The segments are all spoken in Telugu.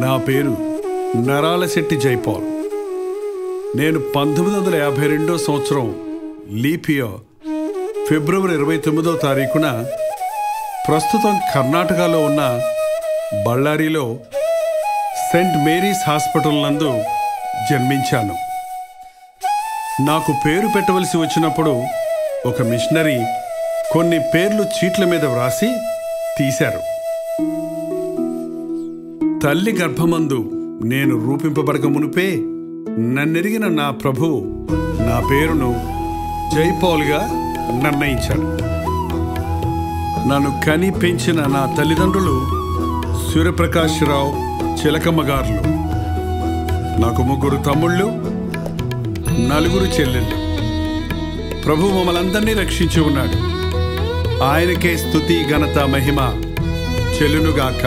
నా పేరు నరాలశెట్టి జైపాల్. నేను 1952 సంవత్సరం లీప్ ఇయర్ ఫిబ్రవరి 29వ తారీఖున ప్రస్తుతం కర్ణాటకలో ఉన్న బళ్ళారిలో సెయింట్ మేరీస్ హాస్పిటల్ నందు జన్మించాను. నాకు పేరు పెట్టవలసి వచ్చినప్పుడు ఒక మిషనరీ కొన్ని పేర్లు చీట్ల మీద వ్రాసి తీశారు. తల్లి గర్భమందు నేను రూపింపబడక మునిపే నన్నెరిగిన నా ప్రభువు నా పేరును జైపాల్గా నిర్ణయించాడు. నన్ను కని పెంచిన నా తల్లిదండ్రులు సూర్యప్రకాశ్రావు, చిలకమ్మ గారులు. నాకు 3 తమ్ముళ్ళు, 4 చెల్లెళ్ళు. ప్రభు మమ్మల్ందరినీ రక్షించి ఉన్నాడు. ఆయనకే స్తుతి, ఘనత, మహిమ చెల్లునుగాక.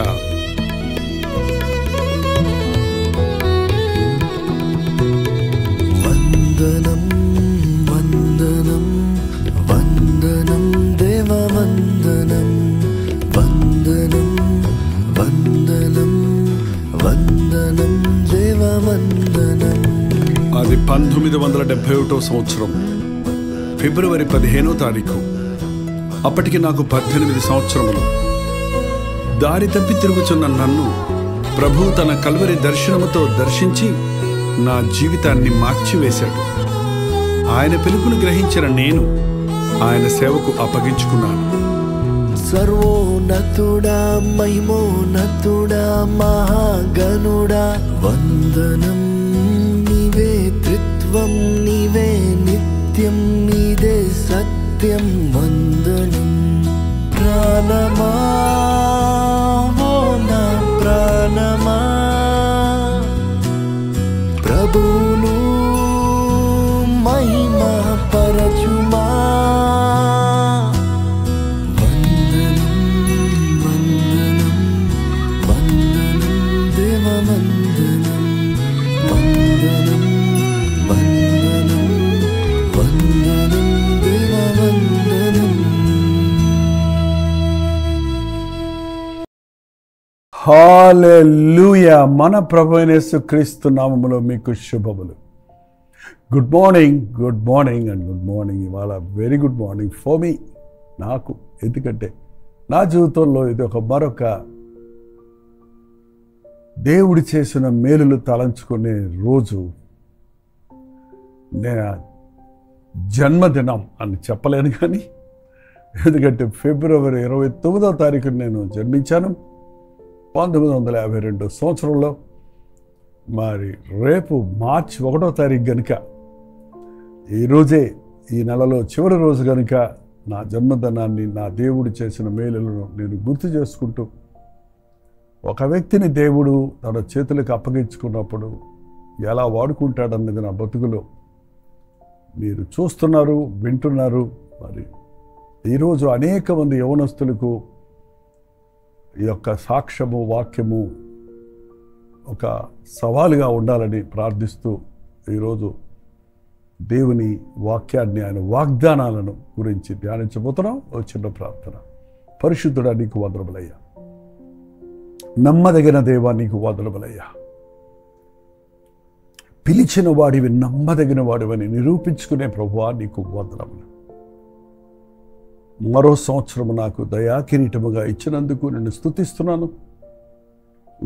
వందనం వందనం వందనం దేవ వందనం వందనం వందనం వందనం దేవ వందనం. అది 1971 సంవత్సరం ఫిబ్రవరి 15వ తారీఖు. అప్పటికి నాకు 18 సంవత్సరములు. దారి తప్పి తిరుగుతున్న నన్ను ప్రభువు తన కల్వరి దర్శనముతో దర్శించి నా జీవితాన్ని మార్చివేశాడు. ఆయన పిలుపును గ్రహించిన నేను ఆయన సేవకు అప్పగించుకున్నాను. సర్వోన్నతుడా, మహిమోన్నతుడా, మహాగణుడా వందనం. నీవే త్రిత్వం, నీవే నిత్యం, నీదే సత్యం. వందనం. ప్రాణమా ఓ నా ప్రాణమా ప్రభువును మహిమ పరచుమా. వందనం వందనం వందనం దేవ వందనం వందనం వందనం వందనం దేవ వందనం. హల్లెలూయా. మన ప్రభువైన యేసుక్రీస్తు నామములో మీకు శుభములు. Good morning and good morning. ఇవాళ very good morning for me, నాకు. ఎందుకంటే నా జీవితంలో ఇది మరొక దేవుడు చేసిన మేలులు తలంచుకునే రోజు. నేను జన్మదినం అని చెప్పలేను, కానీ ఎందుకంటే ఫిబ్రవరి 29వ తారీఖున నేను జన్మించాను 1952 సంవత్సరంలో. మరి రేపు మార్చి 1వ తారీఖు కనుక, ఈరోజే ఈ నెలలో చివరి రోజు కనుక నా జన్మదినాన్ని, నా దేవుడు చేసిన మేలులను నేను గుర్తు చేసుకుంటూ, ఒక వ్యక్తిని దేవుడు తన చేతులకు అప్పగించుకున్నప్పుడు ఎలా వాడుకుంటాడన్నది నా బతుకులో మీరు చూస్తున్నారు, వింటున్నారు. మరి ఈరోజు అనేక మంది యవనస్తులకు ఈ యొక్క సాక్ష్యము, వాక్యము ఒక సవాలుగా ఉండాలని ప్రార్థిస్తూ ఈరోజు దేవుని వాక్యాన్ని, ఆయన వాగ్దానాలను గురించి ధ్యానించబోతున్నాం. ఒక చిన్న ప్రార్థన. పరిశుద్ధుడా, నీకు వందనములయ్యా. నమ్మదగిన దేవా, నీకు వందనములయ్యా. పిలిచిన వాడివి, నమ్మదగిన వాడివని నిరూపించుకునే ప్రభువా, నీకు వందనములు. మరో సంవత్సరము నాకు దయా కిరీటముగా ఇచ్చినందుకు నిన్ను స్తుతిస్తున్నాను.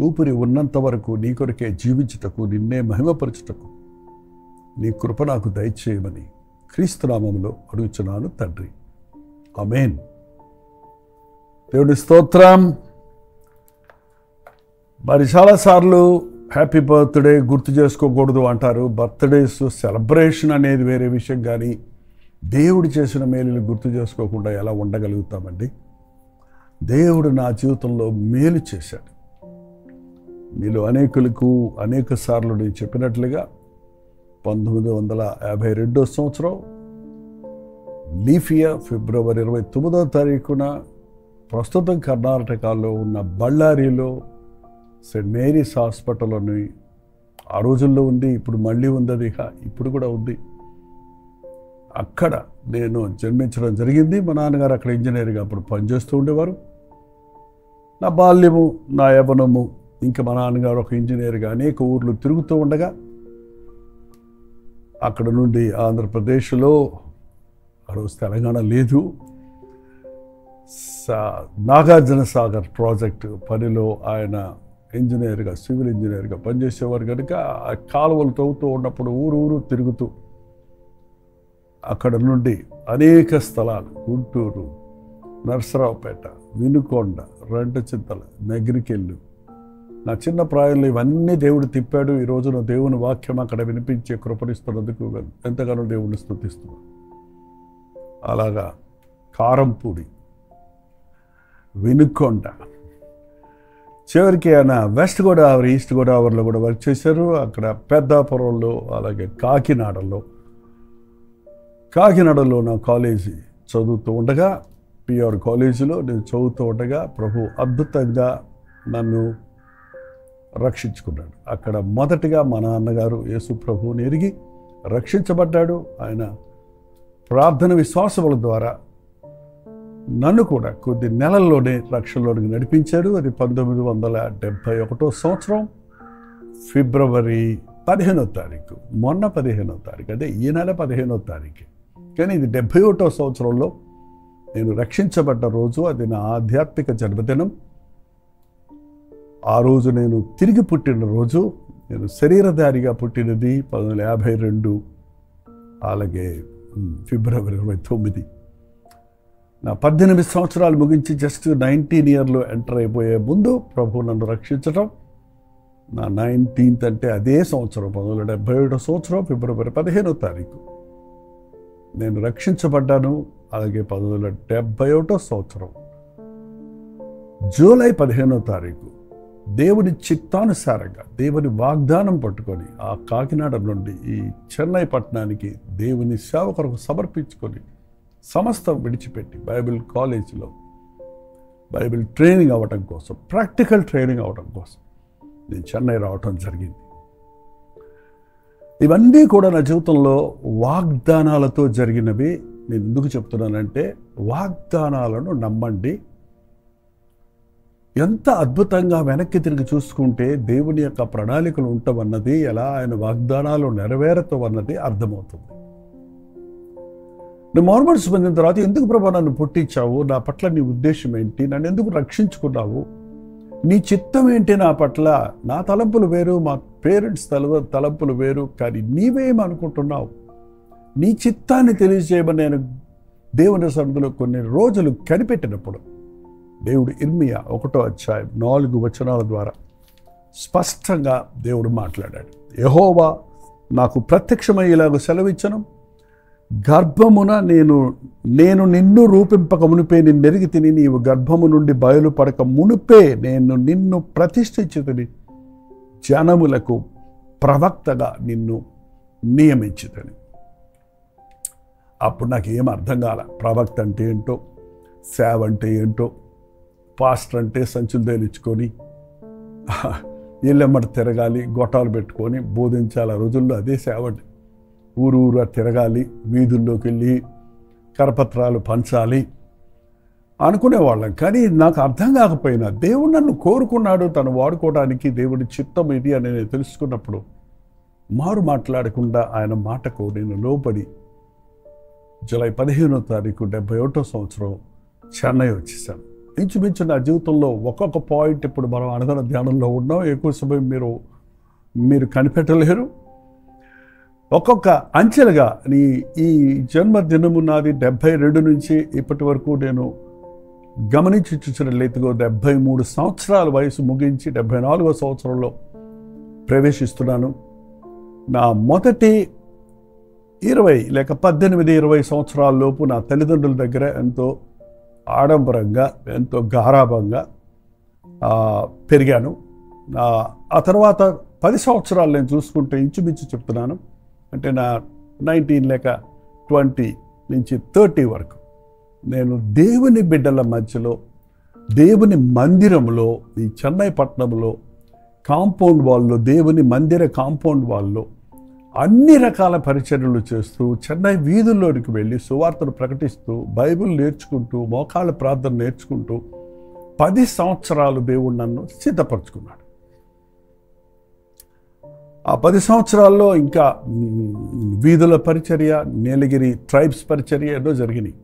ఊపిరి ఉన్నంత వరకు నీ కొరకే జీవించుటకు, నిన్నే మహిమపరచుటకు నీ కృప నాకు దయచేయమని క్రీస్తు నామములో అడుగుచున్నాను తండ్రి. ఆమేన్. దేవుని స్తోత్రం. మరి చాలాసార్లు హ్యాపీ బర్త్డే గుర్తు చేసుకోకూడదు అంటారు. బర్త్డేస్ సెలబ్రేషన్ అనేది వేరే విషయం, కానీ దేవుడు చేసిన మేలులు గుర్తు చేసుకోకుండా ఎలా ఉండగలుగుతామండి? దేవుడు నా జీవితంలో మేలు చేశాడు. మీలో అనేకులకు అనేక సార్లు నేను చెప్పినట్లుగా 1952 సంవత్సరం లీప్ ఇయర్ ఫిబ్రవరి 29వ తారీఖున ప్రస్తుతం కర్ణాటకలో ఉన్న బళ్ళారిలో సెయింట్ మేరీస్ హాస్పిటల్ అని ఆ రోజుల్లో ఉంది, ఇప్పుడు మళ్ళీ ఉంది. అది ఇప్పుడు కూడా ఉంది. అక్కడ నేను జన్మించడం జరిగింది. మా నాన్నగారు అక్కడ ఇంజనీర్గా అప్పుడు పనిచేస్తూ ఉండేవారు. నా బాల్యము, నా యవ్వనము ఇంకా మా నాన్నగారు ఒక ఇంజనీర్గా అనేక ఊర్లు తిరుగుతూ ఉండగా అక్కడ నుండి ఆంధ్రప్రదేశ్లో ఆ రోజు తెలంగాణ లేదు, నాగార్జున సాగర్ ప్రాజెక్టు పనిలో ఆయన ఇంజనీర్గా, సివిల్ ఇంజనీర్గా పనిచేసేవారు కనుక ఆ కాలువలు తవ్వుతూ ఉన్నప్పుడు ఊరు తిరుగుతూ అక్కడ నుండి అనేక స్థలాలు, గుంటూరు, నరసరావుపేట, వినుకొండ, రెంటచింతల, నగిరికెళ్ళు, నా చిన్న ప్రాయంలో ఇవన్నీ దేవుడు తిప్పాడు. ఈ రోజున దేవుని వాక్యం అక్కడ వినిపించే కృపణిస్తున్నందుకు ఎంతగానో దేవుడిని స్తుతిస్తున్నాను. అలాగా కారంపూడి, వినుకొండ, చివరికి ఆయన వెస్ట్ గోదావరి, ఈస్ట్ గోదావరిలో కూడా వర్క్ చేశారు. అక్కడ పెద్దాపురంలో, అలాగే కాకినాడలో నా కాలేజీ చదువుతూ ఉండగా, పిఆర్ కాలేజీలో నేను చదువుతూ ఉండగా ప్రభు అద్భుతంగా నన్ను రక్షించుకున్నాడు. అక్కడ మొదటిగా మా నాన్నగారు యేసు ప్రభువుని ఎరిగి రక్షించబడ్డాడు. ఆయన ప్రార్థన విశ్వాసముల ద్వారా నన్ను కూడా కొద్ది నెలల్లోనే రక్షణలోనికి నడిపించాడు. అది 1971 సంవత్సరం ఫిబ్రవరి 15వ తారీఖు, మొన్న 15వ తారీఖు, అదే ఈ నెల 15వ తారీఖు. కానీ ఇది 71వ సంవత్సరంలో నేను రక్షించబడ్డ రోజు. అది నా ఆధ్యాత్మిక జన్మదినం. ఆ రోజు నేను తిరిగి పుట్టిన రోజు. నేను శరీరధారిగా పుట్టినది 1952, అలాగే ఫిబ్రవరి 29. నా 18 సంవత్సరాలు ముగించి జస్ట్ 19 ఇయర్లో ఎంటర్ అయిపోయే ముందు ప్రభు నన్ను రక్షించడం. నా 19th అంటే అదే సంవత్సరం 1977 సంవత్సరం ఫిబ్రవరి 15వ తారీఖు నేను రక్షించబడ్డాను. అలాగే 1971 సంవత్సరం జూలై 15వ తారీఖు దేవుని చిత్తానుసారంగా దేవుని వాగ్దానం పట్టుకొని ఆ కాకినాడ నుండి ఈ చెన్నై పట్టణానికి దేవుని సేవ కొరకు సమర్పించుకొని సమస్తం విడిచిపెట్టి బైబిల్ కాలేజీలో బైబిల్ ట్రైనింగ్ అవ్వటం కోసం, ప్రాక్టికల్ ట్రైనింగ్ అవ్వటం కోసం నేను చెన్నై రావటం జరిగింది. ఇవన్నీ కూడా నా జీవితంలో వాగ్దానాలతో జరిగినవి. నేను ఎందుకు చెప్తున్నానంటే, వాగ్దానాలను నమ్మండి. ఎంత అద్భుతంగా వెనక్కి తిరిగి చూసుకుంటే దేవుని యొక్క ప్రణాళికలు ఉంటామన్నది, ఎలా ఆయన వాగ్దానాలు నెరవేరుతామన్నది అర్థమవుతుంది. నువ్వు మార్మన్స్ పొందిన తర్వాత ఎందుకు ప్రభా నన్ను పుట్టించావు, నా పట్ల నీ ఉద్దేశం ఏంటి, నన్ను ఎందుకు రక్షించుకున్నావు, నీ చిత్తం ఏంటి నా పట్ల, నా తలంపులు వేరు, మా పేరెంట్స్ తలంపులు వేరు, కానీ నీవేమనుకుంటున్నావు, నీ చిత్తాన్ని తెలియజేయమని నేను దేవుని సన్నిధిలో కొన్ని రోజులు కనిపెట్టినప్పుడు దేవుడు ఇర్మియా 1వ అధ్యాయం 4 వచనాల ద్వారా స్పష్టంగా దేవుడు మాట్లాడాడు. యెహోవా నాకు ప్రత్యక్షమయ్యేలాగా సెలవిచ్చను, గర్భమున నేను నిన్ను రూపింపక మునిపే నిన్నెరిగి తిని, నీవు గర్భము నుండి బయలుపడక మునిపే నేను నిన్ను ప్రతిష్ఠించి తిని, జనములకు ప్రవక్తగా నిన్ను నియమించితని. అప్పుడు నాకు ఏం అర్థం కాల. ప్రవక్త అంటే ఏంటో, సేవ అంటే ఏంటో, పాస్టర్ అంటే సంచులు తేలించుకొని ఇళ్ళెమ్మట తిరగాలి, గొట్టాలు పెట్టుకొని బోధించాలి. ఆ రోజుల్లో అదే సేవ. ఊరు తిరగాలి, వీధుల్లోకి వెళ్ళి కరపత్రాలు పంచాలి అనుకునేవాళ్ళం. కానీ నాకు అర్థం కాకపోయినా దేవుడు నన్ను కోరుకున్నాడు తను వాడుకోవడానికి, దేవుడి చిత్తం ఇది అని నేను తెలుసుకున్నప్పుడు మారు మాట్లాడకుండా ఆయన మాటకు నేను లోబడి జూలై 15వ తారీఖు 71వ సంవత్సరం చెన్నై వచ్చేసాను. ఇంచుమించు నా జీవితంలో ఒక్కొక్క పాయింట్ ఇప్పుడు మనం అనుదిన ధ్యానంలో ఉన్నాం. ఎక్కువ సమయం మీరు కనిపెట్టలేరు. ఒక్కొక్క అంచెలుగా ఈ జన్మదినము నాది 72 నుంచి ఇప్పటి వరకు నేను గమనించి చూసినట్లయితే 73 సంవత్సరాల వయసు ముగించి 74వ సంవత్సరంలో ప్రవేశిస్తున్నాను. నా మొదటి 20 లేక 18-20 సంవత్సరాల లోపు నా తల్లిదండ్రుల దగ్గర ఎంతో ఆడంబరంగా, ఎంతో గారాభంగా పెరిగాను. ఆ తర్వాత 10 సంవత్సరాలు నేను చూసుకుంటే ఇంచుమించు చెప్తున్నాను, అంటే నా 19 లేక 20 నుంచి 30 వరకు నేను దేవుని బిడ్డల మధ్యలో, దేవుని మందిరంలో, ఈ చెన్నై పట్టణంలో కాంపౌండ్ వాల్లో, దేవుని మందిర కాంపౌండ్ వాల్లో అన్ని రకాల పరిచర్యలు చేస్తూ, చెన్నై వీధుల్లోనికి వెళ్ళి సువార్తను ప్రకటిస్తూ, బైబిల్ నేర్చుకుంటూ, మోకాళ్ళ ప్రార్థన నేర్చుకుంటూ 10 సంవత్సరాలు దేవుడు నన్ను సిద్ధపరచుకున్నాడు. ఆ 10 సంవత్సరాల్లో ఇంకా వీధుల పరిచర్య, నీలగిరి ట్రైబ్స్ పరిచర్య ఎన్నో జరిగినాయి.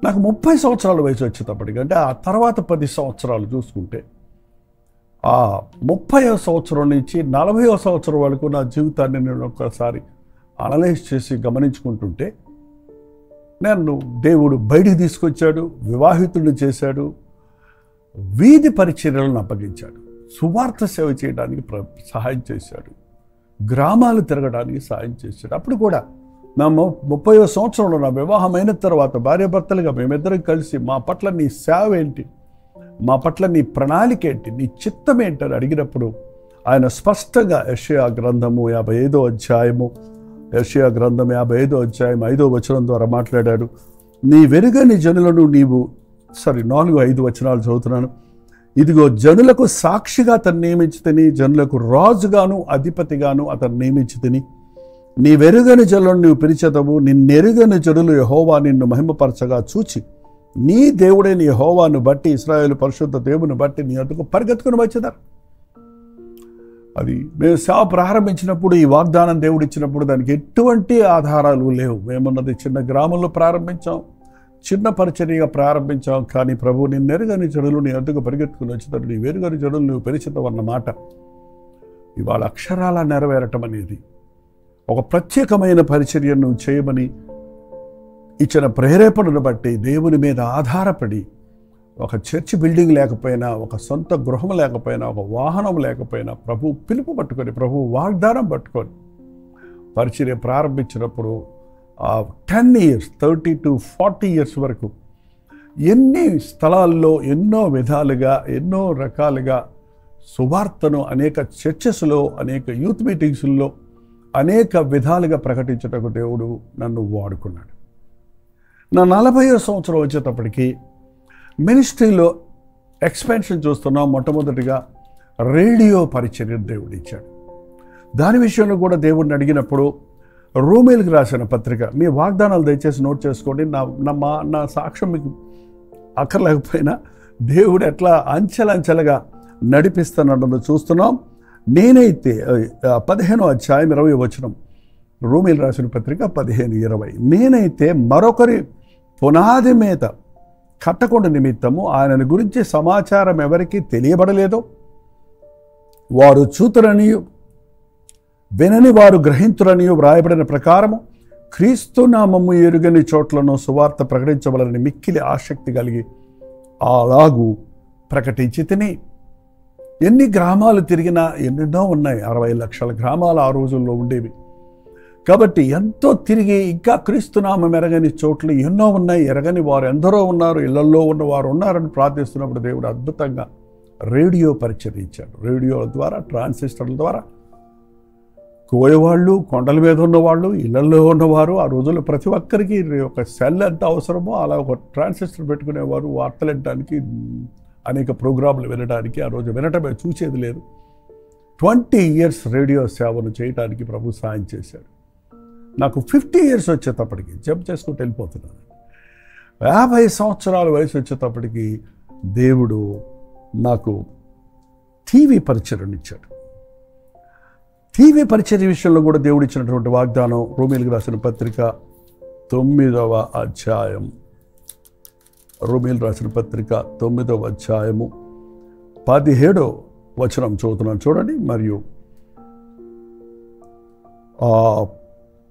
నాకు 30 సంవత్సరాల వయసు వచ్చేటప్పటికి, అంటే ఆ తర్వాత 10 సంవత్సరాలు చూసుకుంటే, ఆ 30వ సంవత్సరం నుంచి 40వ సంవత్సరం వరకు నా జీవితాన్ని నేను ఒక్కసారి అనలైజ్ చేసి గమనించుకుంటుంటే, నన్ను దేవుడు బయటికి తీసుకొచ్చాడు, వివాహితుడిని చేశాడు, వీధి పరిచర్యలను అప్పగించాడు, సువార్త సేవ చేయడానికి సహాయం చేశాడు, గ్రామాలు తిరగడానికి సహాయం చేశాడు. అప్పుడు కూడా నా 30వ సంవత్సరంలో నా వివాహం అయిన తర్వాత భార్యాభర్తలుగా మేమిద్దరం కలిసి మా పట్ల నీ సేవ ఏంటి, మా పట్ల నీ ప్రణాళిక ఏంటి, నీ చిత్తం ఏంటి అని అడిగినప్పుడు ఆయన స్పష్టంగా యెషయా గ్రంథము 55వ అధ్యాయము 5వ వచనం ద్వారా మాట్లాడాడు. నీ వెరుగని జనులను నీవు 4-5 వచనాలు చదువుతున్నాను. ఇదిగో జనులకు సాక్షిగా అతను నియమించితిని, జనులకు రాజుగాను అధిపతిగాను అతను నియమించితిని. నీ వెరుగని జనులను నీవు పిలిచెదవు, నిన్నెరుగని జనులు యెహోవా నిన్ను మహిమపరచగా చూచి నీ దేవుడైన యెహోవాను బట్టి, ఇశ్రాయేలు పరిశుద్ధ దేవుని బట్టి నీ వద్దకు పరిగెత్తుకుని వచ్చేదారు. అది మేము సేవ ప్రారంభించినప్పుడు, ఈ వాగ్దానం దేవుడు ఇచ్చినప్పుడు దానికి ఎటువంటి ఆధారాలు లేవు. మేమున్నది చిన్న గ్రామంలో ప్రారంభించాం, చిన్న పరిచర్యగా ప్రారంభించాం. కానీ ప్రభు నిన్నెరుగని జనులు నీ వద్దకు పరిగెత్తుకుని వచ్చేదారు, నీ వెరుగని జనులు నువ్వు పిలిచెదవన్న మాట ఇవాళ అక్షరాల నెరవేరటం అనేది, ఒక ప్రత్యేకమైన పరిచర్యను చేయమని ఇచ్చిన ప్రేరేపణను బట్టి, దేవుని మీద ఆధారపడి, ఒక చర్చ్ బిల్డింగ్ లేకపోయినా, ఒక సొంత గృహం లేకపోయినా, ఒక వాహనం లేకపోయినా, ప్రభు పిలుపు పట్టుకొని, ప్రభు వాగ్దానం పట్టుకొని పరిచర్య ప్రారంభించినప్పుడు 10 years 30 to 40 years వరకు ఎన్ని స్థలాల్లో, ఎన్నో విధాలుగా, ఎన్నో రకాలుగా సువార్తను అనేక చర్చెస్లో, అనేక యూత్ మీటింగ్స్లో అనేక విధాలుగా ప్రకటించటకు దేవుడు నన్ను వాడుకున్నాడు. నా 40వ సంవత్సరం వచ్చేటప్పటికి మినిస్ట్రీలో ఎక్స్పాన్షన్ చూస్తున్నాం. మొట్టమొదటిగా రేడియో పరిచర్య దేవుడు ఇచ్చాడు. దాని విషయంలో కూడా దేవుడిని అడిగినప్పుడు రోమేలుకి రాసిన పత్రిక, మీ వాగ్దానాలు దయచేసి నోట్ చేసుకోండి, నా సాక్ష్యం మీకు అక్కర్లేకపోయినా దేవుడు ఎట్లా అంచెలంచెలుగా నడిపిస్తానన్నది చూస్తున్నాం. నేనైతే 15వ అధ్యాయం 20వ వచనం, రోమేలు రాసిన పత్రిక 15:20, నేనైతే మరొకరి పునాది మీద కట్టకుండా నిమిత్తము ఆయనను గురించి సమాచారం ఎవరికి తెలియబడలేదో వారు చూతురనియు వినని వారు గ్రహింతురనియు వ్రాయబడిన ప్రకారము క్రీస్తు నామము ఎరుగని చోట్లను సువార్త ప్రకటించవలని మిక్కిలి ఆసక్తి కలిగి అలాగూ ప్రకటించి తిని. ఎన్ని గ్రామాలు తిరిగినా ఎన్నెన్నో ఉన్నాయి. 60 లక్షల గ్రామాలు ఆ రోజుల్లో ఉండేవి. కాబట్టి ఎంతో తిరిగి ఇంకా క్రీస్తునామం ఎరగని చోట్లు ఎన్నో ఉన్నాయి, ఎరగని వారు ఎందరో ఉన్నారు, ఇళ్లల్లో ఉన్నవారు ఉన్నారని ప్రార్థిస్తున్నప్పుడు దేవుడు అద్భుతంగా రేడియో పరిచయం ఇచ్చాడు. రేడియో ద్వారా, ట్రాన్సిస్టర్ల ద్వారా కోయవాళ్ళు, కొండల మీద ఉన్నవాళ్ళు, ఇళ్లల్లో ఉన్నవారు, ఆ రోజుల్లో ప్రతి ఒక్కరికి ఒక సెల్ ఎంత అవసరమో అలా ఒక ట్రాన్సిస్టర్ పెట్టుకునేవారు. వార్తలు వినడానికి, అనేక ప్రోగ్రాంలు వినడానికి, ఆ రోజు వినటమే, చూసేది లేదు. 20 years రేడియో సేవను చేయడానికి ప్రభు సాయం చేశాడు. నాకు 50 years వచ్చేటప్పటికి జంప్ చేసుకుంటూ వెళ్ళిపోతున్నాను. 50 సంవత్సరాల వయసు వచ్చేటప్పటికి దేవుడు నాకు టీవీ పరిచయం ఇచ్చాడు. టీవీ పరిచర్య విషయంలో కూడా దేవుడు ఇచ్చినటువంటి వాగ్దానం, రోమేలుకి రాసిన పత్రిక 9వ అధ్యాయం, రోమేలు రాసిన పత్రిక 9వ అధ్యాయము 17వ వచనం చదువుతున్నాను చూడండి. మరియు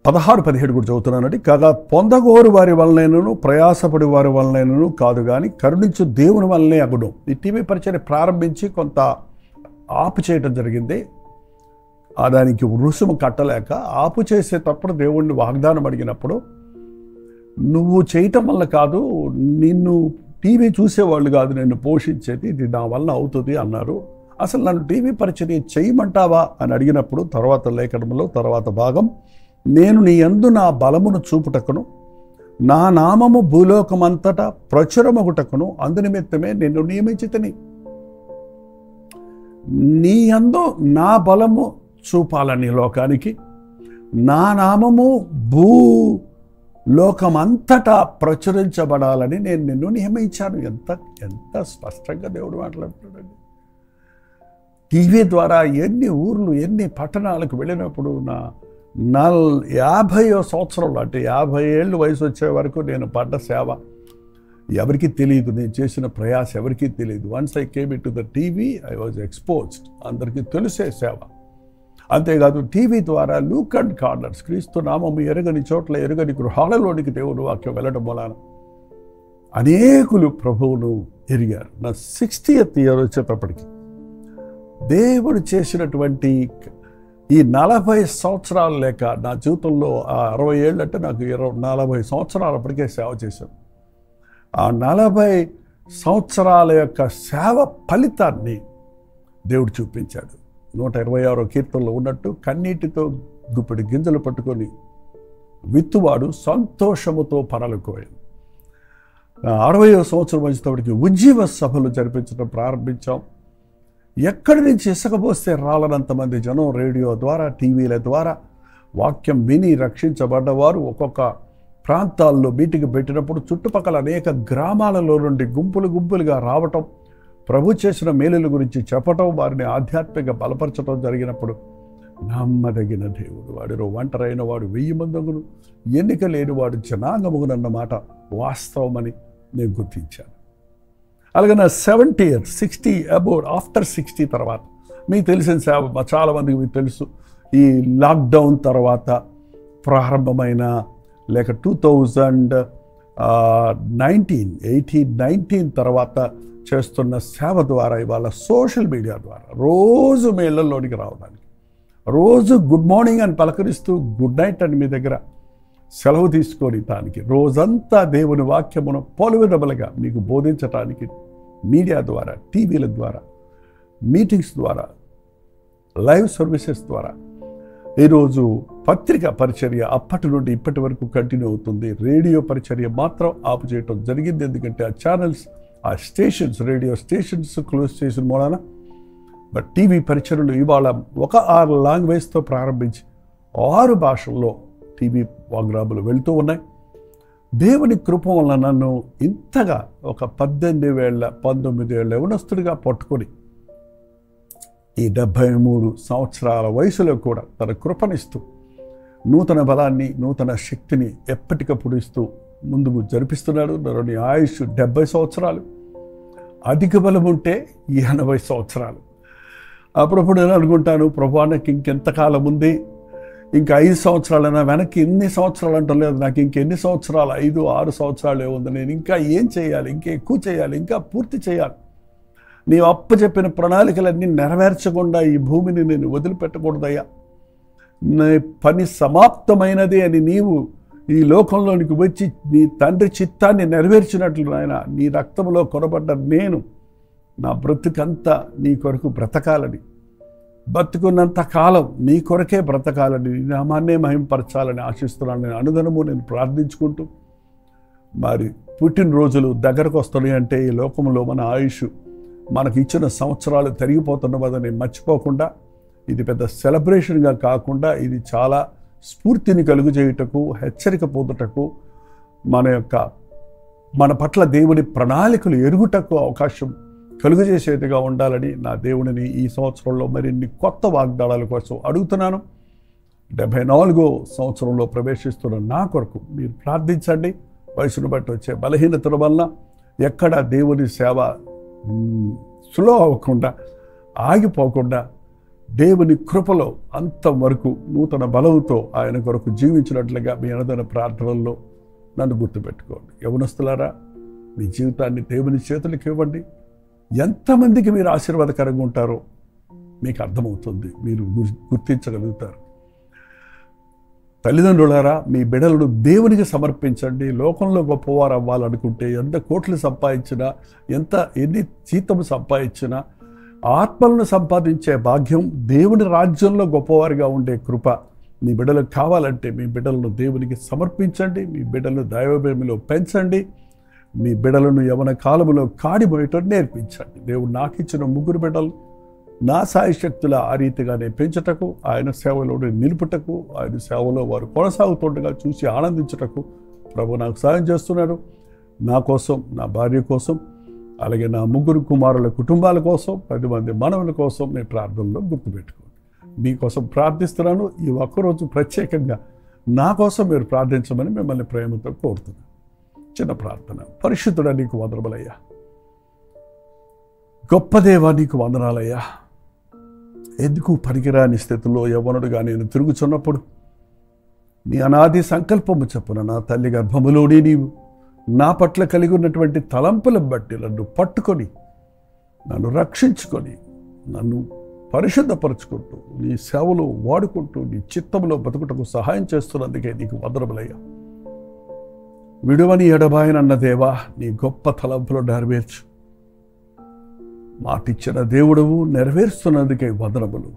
16-17 కూడా చదువుతున్నానండి. కాగా పొందగోరు వారి వలనైనను ప్రయాసపడి వారి వలనైనను కాదు కానీ కరుణించు దేవుని వల్లనే అగును. ఈ టీవీ పరిచర్య ప్రారంభించి కొంత ఆపు చేయడం జరిగింది. దానికి రుసుము కట్టలేక ఆపు చేసేటప్పుడు దేవుణ్ణి వాగ్దానం అడిగినప్పుడు, నువ్వు చేయటం వల్ల కాదు, నిన్ను టీవీ చూసేవాళ్ళు కాదు నిన్ను పోషించేది, ఇది నా వల్ల అవుతుంది అన్నారు. అసలు నన్ను టీవీ పరిచర్య చేయమంటావా అని అడిగినప్పుడు తర్వాత లేఖనంలో తర్వాత భాగం, నేను నీ యందు నా బలమును చూపుటకును నా నామము భూలోకమంతటా ప్రచురమగుటకును అందునిమిత్తమే నిన్ను నియమించితిని. నీ యందు నా బలము చూపాలని లోకానికి, నా నామము భూలోకమంతటా ప్రచురించబడాలని నేను నిన్ను నియమించాను. ఎంత స్పష్టంగా దేవుడు మాట్లాడుతున్నాడండి. టీవీ ద్వారా ఎన్ని ఊర్లు ఎన్ని పట్టణాలకు వెళ్ళినప్పుడు నా 50వ సంవత్సరంలో, అంటే 50 ఏళ్ళు వయసు వచ్చే వరకు నేను పడ్డ సేవ ఎవరికీ తెలియదు. నేను చేసిన ప్రయాస ఎవరికీ తెలియదు. Once I came in to the TV I was exposed. అందరికీ తెలిసే సేవ. అంతేకాదు టీవీ ద్వారా లూక్ అండ్ కార్నర్స్, క్రీస్తు నామము ఎరగని చోట్ల ఎరగని గృహాలలోనికి దేవుని వాక్యం వెళ్ళడం వలన అనేకులు ప్రభువును ఎరిగారు. నా 60th ఇయర్ వచ్చేటప్పటికి దేవుడు చేసినటువంటి ఈ 40 సంవత్సరాలు లేక నా జీవితంలో, ఆ 60 ఏళ్ళు అంటే నాకు 40 సంవత్సరాలు అప్పటికే సేవ చేశాను. ఆ 40 సంవత్సరాల యొక్క సేవ ఫలితాన్ని దేవుడు చూపించాడు. 126వ కీర్తనలో ఉన్నట్టు, కన్నీటితో గుప్పెడు గింజలు పట్టుకొని విత్తువాడు సంతోషముతో పరలుకోయాడు. 60వ సంవత్సరం వచ్చేటప్పటికి ఉజ్జీవ సభలు జరిపించడం ప్రారంభించాం. ఎక్కడి నుంచి ఇసుకపోస్తే రాలనంతమంది జనం రేడియో ద్వారా, టీవీల ద్వారా వాక్యం విని రక్షించబడ్డవారు ఒక్కొక్క ప్రాంతాల్లో మీటింగ్ పెట్టినప్పుడు చుట్టుపక్కల అనేక గ్రామాలలో నుండి గుంపులు గుంపులుగా రావటం, ప్రభు చేసిన మేలుల గురించి చెప్పటం, వారిని ఆధ్యాత్మిక బలపరచడం జరిగినప్పుడు నమ్మదగిన దేవుడు, వాడిలో ఒంటరైన వాడు 1000 మందును, ఎన్నిక లేనివాడు జనాంగముగునన్న మాట వాస్తవమని నేను గుర్తించాను. అలాగే నా 70 years, 60 అబౌట్ ఆఫ్టర్ 60 తర్వాత మీకు తెలిసిన సేవ చాలామందికి మీకు తెలుసు. ఈ లాక్డౌన్ తర్వాత ప్రారంభమైన లేక 2019 తర్వాత చేస్తున్న సేవ ద్వారా ఇవాళ సోషల్ మీడియా ద్వారా రోజు మీ ఇళ్లలోనికి రావడానికి, రోజు గుడ్ మార్నింగ్ అని పలకరిస్తూ గుడ్ నైట్ అని మీ దగ్గర సెలవు తీసుకొని దానికి రోజంతా దేవుని వాక్యమును పొలవిడబలుగా మీకు బోధించటానికి మీడియా ద్వారా, టీవీల ద్వారా, మీటింగ్స్ ద్వారా, లైవ్ సర్వీసెస్ ద్వారా ఈరోజు పత్రికా పరిచర్య అప్పటి నుండి ఇప్పటి వరకు కంటిన్యూ అవుతుంది. రేడియో పరిచర్య మాత్రం ఆపు చేయటం జరిగింది. ఎందుకంటే ఆ ఛానల్స్, ఆ స్టేషన్స్, రేడియో స్టేషన్స్ క్లోజ్ చేసిన మూలాన. బట్ టీవీ పరిచర్యలు ఇవాళ ఒక 6 లాంగ్వేజ్తో ప్రారంభించి 6 భాషల్లో టీవీ ప్రోగ్రాములు వెళ్తూ ఉన్నాయి. దేవుని కృప వల్ల నన్ను ఇంతగా ఒక 19 ఏళ్ళ యవనస్తుడిగా పట్టుకొని ఈ 73 సంవత్సరాల వయసులో కూడా తన కృపనిస్తూ నూతన బలాన్ని, నూతన శక్తిని ఎప్పటికప్పుడు ఇస్తూ ముందుకు జరిపిస్తున్నాడు. నరుని ఆయుష్ 70 సంవత్సరాలు, అధిక బలం ఉంటే 80 సంవత్సరాలు. అప్పుడప్పుడు నేను అనుకుంటాను, ప్రభు నాకు ఇంకెంతకాలం ఉంది, ఇంకా 5 సంవత్సరాలైనా, వెనక్కి ఎన్ని సంవత్సరాలు అంటాం లేదు, నాకు ఇంకెన్ని సంవత్సరాలు, 5-6 సంవత్సరాలు ఏముంది, నేను ఇంకా ఏం చేయాలి, ఇంకా ఎక్కువ చేయాలి, ఇంకా పూర్తి చేయాలి. నీవు అప్పచెప్పిన ప్రణాళికలన్నీ నెరవేర్చకుండా ఈ భూమిని నేను వదిలిపెట్టకూడదయ్యా. నీ పని సమాప్తమైనది అని నీవు ఈ లోకంలోనికి వచ్చి నీ తండ్రి చిత్తాన్ని నెరవేర్చినట్లు నాయన, నీ రక్తంలో కొనబడ్డ నేను నా బ్రతుకంతా నీ కొరకు బ్రతకాలని, బతుకున్నంత కాలం నీ కొరకే బ్రతకాలని, నీ నామాన్నే మహింపరచాలని ఆశిస్తున్నాను. నేను అనుదినము నేను ప్రార్థించుకుంటూ, మరి పుట్టినరోజులు దగ్గరకు వస్తున్నాయి అంటే ఈ లోకంలో మన ఆయుష్, మనకి ఇచ్చిన సంవత్సరాలు తరిగిపోతున్నదని మర్చిపోకుండా, ఇది పెద్ద సెలబ్రేషన్గా కాకుండా ఇది చాలా స్ఫూర్తిని కలుగజేయుటకు, హెచ్చరిక పొందుటకు, మన పట్ల దేవుని ప్రణాళికలు ఎరుగుటకు అవకాశం కలుగజేసేదిగా ఉండాలని నా దేవునిని ఈ సంవత్సరంలో మరిన్ని కొత్త వాగ్దానాల కోసం అడుగుతున్నాను. 74వ సంవత్సరంలో ప్రవేశిస్తున్న నా కొరకు మీరు ప్రార్థించండి. వయసును బట్టి వచ్చే బలహీనతల వల్ల ఎక్కడ దేవుని సేవ స్లో అవ్వకుండా, ఆగిపోకుండా, దేవుని కృపలో అంతవరకు నూతన బలంతో ఆయన కొరకు జీవించినట్లుగా మీ అనుదిన ప్రార్థనల్లో నన్ను గుర్తుపెట్టుకోండి. యవనస్తులారా, మీ జీవితాన్ని దేవుని చేతులకు ఇవ్వండి. ఎంతమందికి మీరు ఆశీర్వాదకరంగా ఉంటారో మీకు అర్థమవుతుంది, మీరు గుర్తించగలుగుతారు. తల్లిదండ్రులారా, మీ బిడ్డలను దేవునికి సమర్పించండి. లోకంలో గొప్పవారు అవ్వాలనుకుంటే ఎంత కోట్లు సంపాదించినా, ఎన్ని జీతం సంపాదించినా, ఆత్మలను సంపాదించే భాగ్యం, దేవుని రాజ్యంలో గొప్పవారిగా ఉండే కృప మీ బిడ్డలకు కావాలంటే మీ బిడ్డలను దేవునికి సమర్పించండి. మీ బిడ్డలను దైవభేమిలో పెంచండి. మీ బిడ్డలను యవన కాలంలో కాడిపోయటం నేర్పించండి. దేవుడు నాకు ఇచ్చిన 3 బిడ్డలు నా సాయశక్తుల ఆ రీతిగానే పెంచుటకు, ఆయన సేవలో నిలుపుటకు, ఆయన సేవలో వారు కొనసాగుతుండగా చూసి ఆనందించుటకు ప్రభు నాకు సాయం చేస్తున్నాడు. నా కోసం, నా భార్య కోసం, అలాగే నా 3 కుమారుల కుటుంబాల కోసం 10 మంది మనవుల కోసం నేను ప్రార్థనలో గుర్తుపెట్టుకోండి. మీకోసం ప్రార్థిస్తున్నాను. ఈ ఒక్కరోజు ప్రత్యేకంగా నా కోసం మీరు ప్రార్థించమని మిమ్మల్ని ప్రేమతో కోరుతున్నాను. చిన్న ప్రార్థన. పరిశుద్ధుడా, నీకు వందనములయ్యా. గొప్ప దేవా, నీకు వందనాలయ్యా. ఎందుకు పనికిరాని స్థితిలో యవ్వనుడుగా నేను తిరుగుచున్నప్పుడు నీ అనాది సంకల్పము చొప్పున నా తల్లి గర్భములోని నీవు నా పట్ల కలిగి ఉన్నటువంటి తలంపులను బట్టి నన్ను పట్టుకొని నన్ను రక్షించుకొని నన్ను పరిశుద్ధపరుచుకుంటూ నీ సేవలో వాడుకుంటూ నీ చిత్తంలో బతుకుటకు సహాయం చేస్తున్నందుకే నీకు వందనములయ్యా. విడువని ఎడబాయనన్న దేవా, నీ గొప్ప తలంపులు నెరవేర్చు. మాటిచ్చిన దేవుడవు నెరవేరుస్తున్నందుకే వందనములు.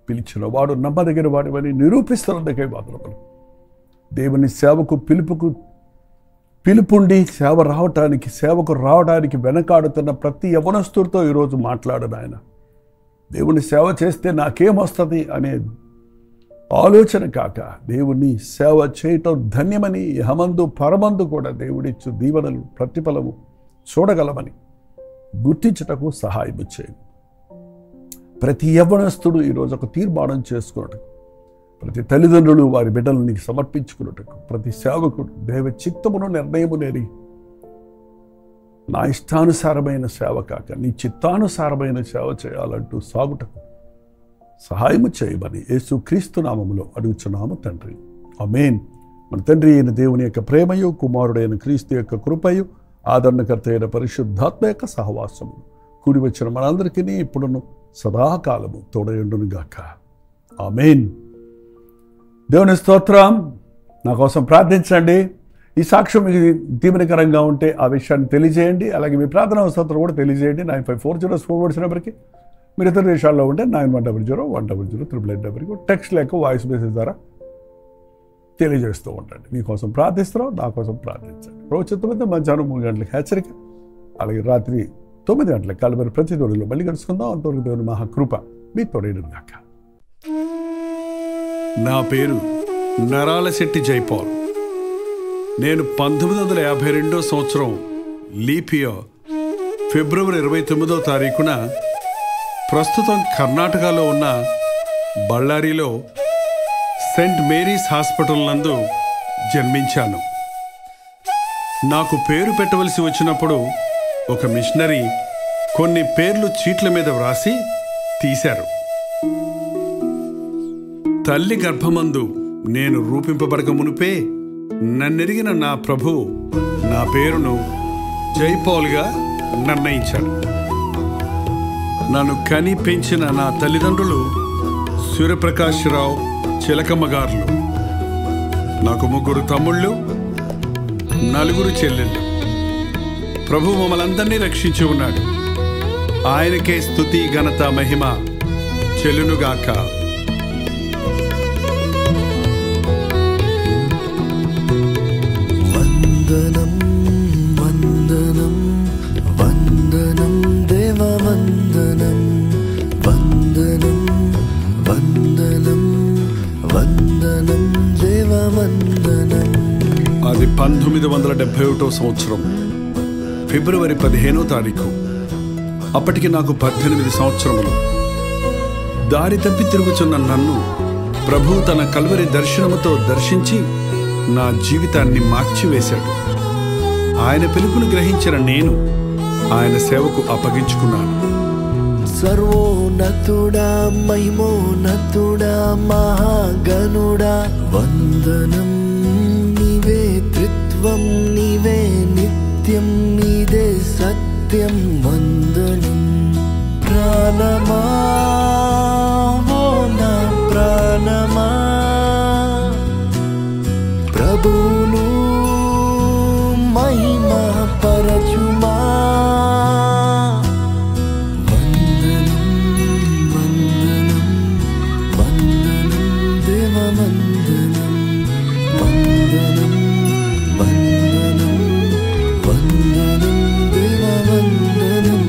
పిలిచిన వాడు నమ్మదగిన వాడివని నిరూపిస్తున్నందుకే వందనములు. దేవుని సేవకు పిలుపుండి సేవకు రావడానికి వెనకాడుతున్న ప్రతి యవనస్తుడితో ఈరోజు మాట్లాడు నాయన. దేవుని సేవ చేస్తే నాకేమొస్తుంది అనే ఆలోచన కాక దేవుని సేవ చేయటం ధన్యమని యహమందు పరమందు కూడా దేవుడిచ్చు దీవెనలు ప్రతిఫలము చూడగలమని గుర్తించటకు సహాయం చేయండి. ప్రతి యవ్వనస్తుడు ఈరోజు ఒక తీర్మానం చేసుకున్నట్టు, ప్రతి తల్లిదండ్రులు వారి బిడ్డలను నీకు సమర్పించుకున్నట్టుకు, ప్రతి సేవకుడు దేవ చిత్తమును నిర్ణయము నేరి నా ఇష్టానుసారమైన సేవ కాక నీ చిత్తానుసారమైన సేవ చేయాలంటూ సాగుటకు సహాయము చేయమని యేసుక్రీస్తు నామములో అడుగుచున్నాము తండ్రి. ఆమేన్. మన తండ్రి అయిన దేవుని యొక్క ప్రేమయు, కుమారుడైన క్రీస్తు యొక్క కృపయు, ఆదరణకర్త అయిన పరిశుద్ధాత్మ యొక్క సహవాసము కూడి వచ్చిన మనందరికీ ఇప్పుడును సదాకాలము తోడయుండును గాక. ఆమేన్. దేవుని స్తోత్రం. నా కోసం ప్రార్థించండి. ఈ సాక్ష్యం మీకు దీవెనకరంగా ఉంటే ఆ విషయాన్ని తెలియజేయండి. అలాగే మీ ప్రార్థన స్తోత్రం కూడా తెలియజేయండి. 9540 నెంబర్కి. మీరు ఇతర దేశాల్లో ఉంటే 9100 టెక్స్ట్ లేక వాయిస్ మెసేజ్ ద్వారా తెలియజేస్తూ ఉండండి. మీకోసం ప్రార్థిస్తున్నాం, నా కోసం ప్రార్థించండి. రోజు మధ్యాహ్నం 3 గంటలకు హెచ్చరిక, అలాగే రాత్రి 9 గంటలకు కలబరి ప్రతి తోడులో మళ్ళీ కలుసుకుందాం. అంతవరకు దేవుని మహాకృప మీ తోడైన గాక. నా పేరు నరాలశెట్టి జైపాల్. నేను 1952 సంవత్సరం లీపియో ఫిబ్రవరి 29వ తారీఖున ప్రస్తుతం కర్ణాటకలో ఉన్న బళ్ళారిలో సెయింట్ మేరీస్ హాస్పిటల్ నందు జన్మించాను. నాకు పేరు పెట్టవలసి వచ్చినప్పుడు ఒక మిషనరీ కొన్ని పేర్లు చీట్ల మీద వ్రాసి తీశారు. తల్లి గర్భమందు నేను రూపింపబడక మునిపే నన్నెరిగిన నా ప్రభువు నా పేరును జైపాల్గా నిర్ణయించాడు. నన్ను కని పెంచిన నా తల్లిదండ్రులు సూర్యప్రకాశ్రావు, చిలకమ్మ గారులు. నాకు 3 తమ్ముళ్ళు, 4 చెల్లెళ్ళు. ప్రభు మమ్మల్ందరినీ రక్షించి ఉన్నాడు. ఆయనకే స్తుతి, ఘనత, మహిమ చెల్లునుగాక. వందనం వందనం వందనం దేవ వందనం వందనం వందనం వందనం దేవ వందనం. అది 1971 సంవత్సరం ఫిబ్రవరి 15వ తారీఖు. అప్పటికి నాకు 18 సంవత్సరములు. దారి తప్పి తిరుగుచున్న నన్ను ప్రభు తన కల్వరి దర్శనముతో దర్శించి నా జీవితాన్ని మార్చివేశాడు. ఆయన పిలుపును గ్రహించిన నేను ఆయన సేవకు అప్పగించుకున్నాను. సర్వోన్నతుడా, మహిమోన్నతుడా, మహాగణుడా వందనం. నీవే త్రిత్వం, నీవే నిత్యం, నీదే సత్యం. వందనం. ప్రాణమా ఓ నా ప్రాణమా ప్రభువును మహిమ పరచుమా. వందనం వందనం వందనం దేవ వందనం వందనం వందనం వందనం దేవ వందనం.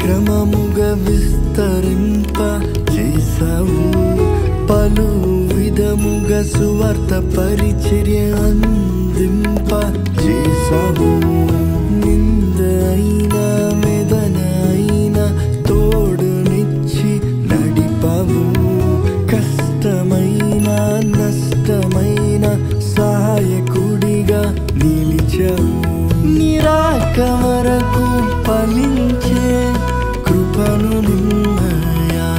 క్రమముగా విస్తరింప చేసావు, పలు విధముగా సువార్త పరిచర్య అందింప చేసావు. నింద అయినా వేదన అయినా తోడునిచ్చి నడిపావు, కష్టమైన నష్టమైన సహాయకుడిగా నిలిచావు. నిరాక వరకు ఫలించే కృపను నిమ్మయా,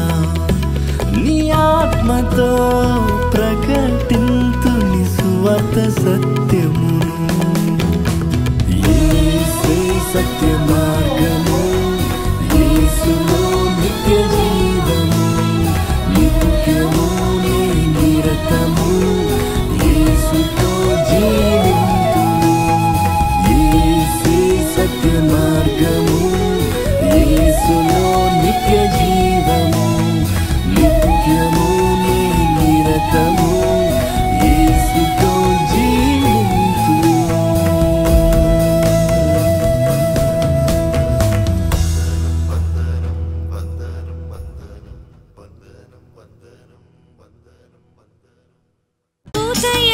నీ ఆత్మతో ప్రకటింతు నీ సువార్త సత్యమును. యేసే సత్య మార్గము, యేసులో నిత్య జీవము, నిత్యము నీ నిరతము యేసుతో జీవింతును. యేసే సత్య మార్గము, యేసులో నిత్య జీవము, నిత్యము నీ నిరతము యేసుతో జీవింతును. ఉదయ